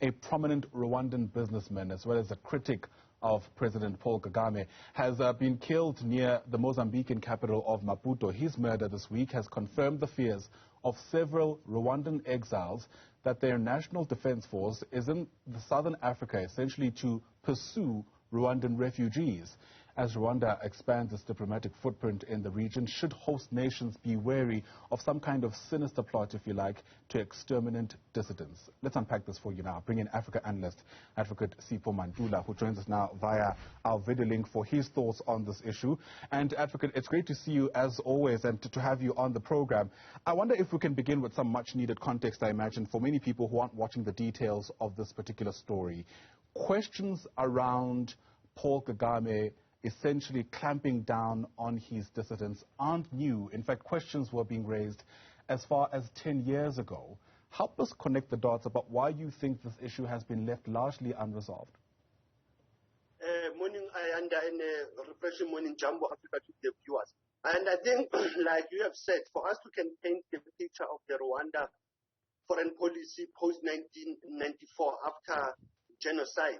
a prominent Rwandan businessman as well as a critic of President Paul Kagame, has been killed near the Mozambican capital of Maputo. His murder this week has confirmed the fears of several Rwandan exiles that their national defense force is in southern Africa essentially to pursue Rwandan refugees. As Rwanda expands its diplomatic footprint in the region, should host nations be wary of some kind of sinister plot, if you like, to exterminate dissidents? Let's unpack this for you now. Bring in Africa Analyst, Advocate Sipho Mantula, who joins us now via our video link for his thoughts on this issue. And Advocate, it's great to see you as always and to have you on the program. I wonder if we can begin with some much needed context, I imagine, for many people who aren't watching the details of this particular story. Questions around Paul Kagame essentially clamping down on his dissidents aren't new. In fact, questions were being raised as far as 10 years ago. Help us connect the dots about why you think this issue has been left largely unresolved. Morning, and refreshing morning, Jumbo Africa to the viewers. And I think, like you have said, for us to can paint the picture of the Rwanda foreign policy post-1994 after genocide,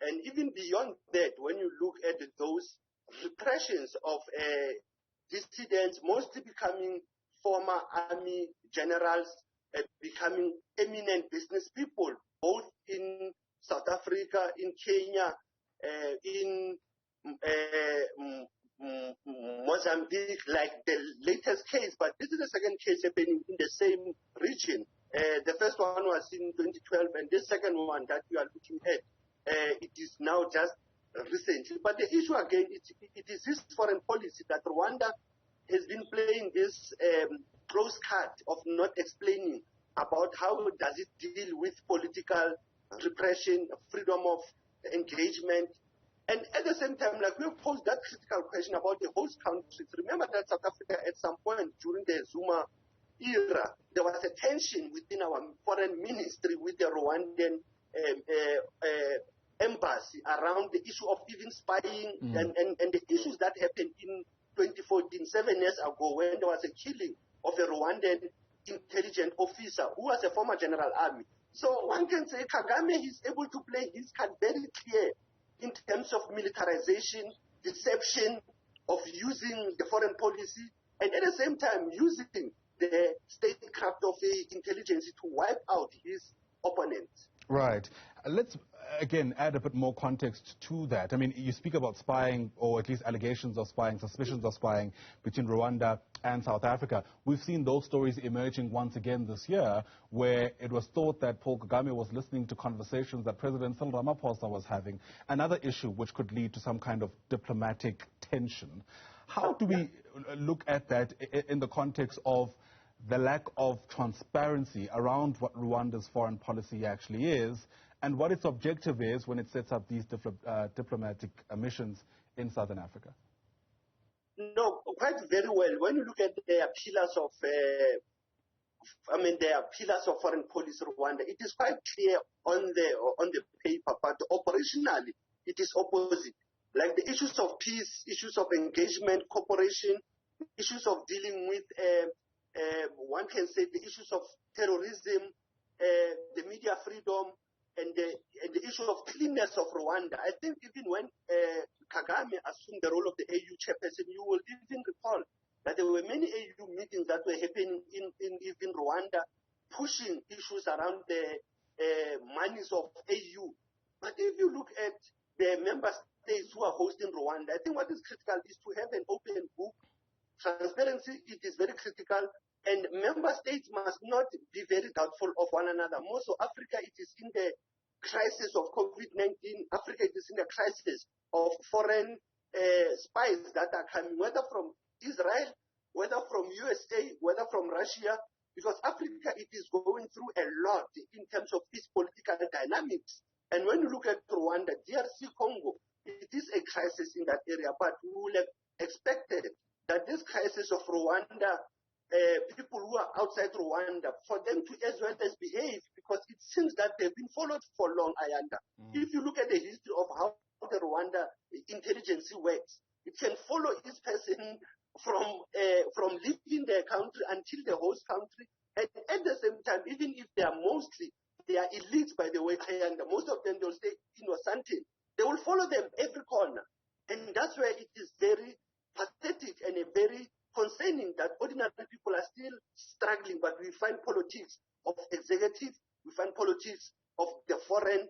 and even beyond that, when you look at those repressions of dissidents, mostly becoming former army generals, becoming eminent business people, both in South Africa, in Kenya, in Mozambique, like the latest case, but this is the second case happening in the same region. The first one was in 2012, and the second one that we are looking at, it is now just recent. But the issue again, it is this foreign policy that Rwanda has been playing this close card of not explaining about how does it deal with political repression, freedom of engagement. And at the same time, like we have posed that critical question about the host countries. Remember that South Africa at some point during the Zuma era, there was a tension within our foreign ministry with the Rwandan embassy around the issue of even spying and the issues that happened in 2014, 7 years ago, when there was a killing of a Rwandan intelligence officer who was a former general army. So one can say Kagame is able to play his card very clear in terms of militarization, deception, of using the foreign policy, and at the same time using the statecraft of the intelligence to wipe out his opponents. Right. Let's, again, add a bit more context to that. I mean, you speak about spying, or at least allegations of spying, suspicions of spying between Rwanda and South Africa. We've seen those stories emerging once again this year, where it was thought that Paul Kagame was listening to conversations that President Cyril Ramaphosa was having, another issue which could lead to some kind of diplomatic tension. How do we look at that in the context of the lack of transparency around what Rwanda's foreign policy actually is and what its objective is when it sets up these diplomatic missions in Southern Africa? No, quite very well. When you look at their pillars of, their pillars of foreign policy, Rwanda, it is quite clear on the paper, but operationally, it is opposite. Like the issues of peace, issues of engagement, cooperation, issues of dealing with one can say the issues of terrorism, the media freedom, and the issue of cleanness of Rwanda. I think even when Kagame assumed the role of the AU chairperson, you will even recall that there were many AU meetings that were happening in Rwanda, pushing issues around the monies of AU. But if you look at the member states who are hosting Rwanda, I think what is critical is to have an open book. Transparency, it is very critical. And member states must not be very doubtful of one another. Most of Africa, it is in the crisis of COVID-19. Africa, it is in the crisis of foreign spies that are coming, whether from Israel, whether from USA, whether from Russia, because Africa, it is going through a lot in terms of its political dynamics. And when you look at Rwanda, DRC Congo, it is a crisis in that area, but we would have expected that this crisis of Rwanda, people who are outside Rwanda, for them to as well as behave, because it seems that they've been followed for long, Ayanda. If you look at the history of how the Rwanda intelligence works, it can follow each person from leaving their country until the host country, and at the same time, even if they are mostly they are elites, by the way, and most of them, they'll stay innocent. They will follow them every corner. And that's where it is very pathetic and very concerning that ordinary people are still struggling, but we find politics of executive, we find politics of the foreign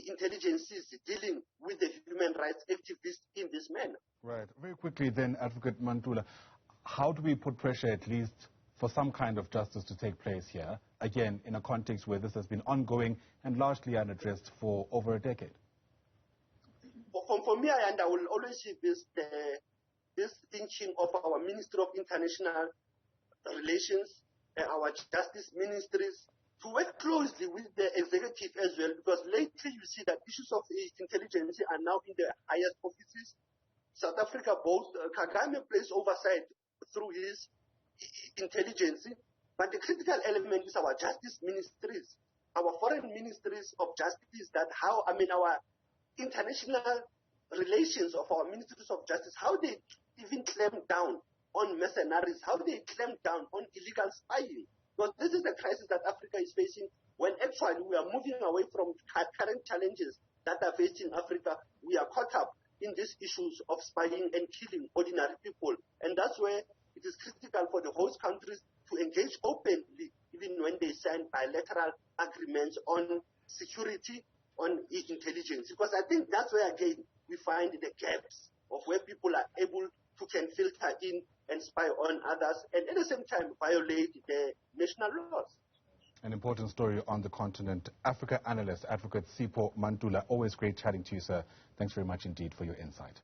intelligences dealing with the human rights activists in this manner. Right. Very quickly then, Advocate Mantula, how do we put pressure at least for some kind of justice to take place here, again, in a context where this has been ongoing and largely unaddressed for over a decade? For me, and I will always see this thinking of our Ministry of International Relations, our justice ministries, to work closely with the executive as well, because lately you see that issues of intelligence are now in the highest offices. South Africa, both Kagame plays oversight through his intelligence, but the critical element is our justice ministries, our foreign ministries of justice, that how, our international relations of our ministries of justice, how they even clamp down on mercenaries, how they clamp down on illegal spying. Because this is the crisis that Africa is facing, when actually we are moving away from current challenges that are facing Africa. We are caught up in these issues of spying and killing ordinary people. And that's where it is critical for the host countries to engage openly, even when they sign bilateral agreements on security, on intelligence. Because I think that's where, again, we find the gaps of where people are able to can filter in and spy on others, and at the same time violate the national laws. An important story on the continent. Africa Analyst, Advocate Sipho Mantula, always great chatting to you, sir. Thanks very much indeed for your insight.